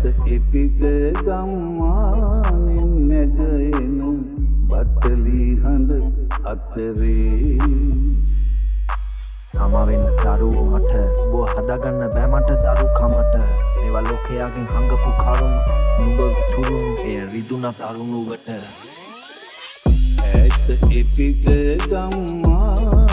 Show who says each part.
Speaker 1: ඉපිට ගම්මානින් නැගෙන බටලි හඬ අතරේ
Speaker 2: සමාවෙන්න දරුවෝ මට බෝ හදාගන්න බෑ මට දරු කමට මේවා ලෝකයාගෙන් හංගපු කරුණු නුඹ විතුරුණු එය රිදුන තරුණුවට
Speaker 1: ඇත ඉපිට ගම්මා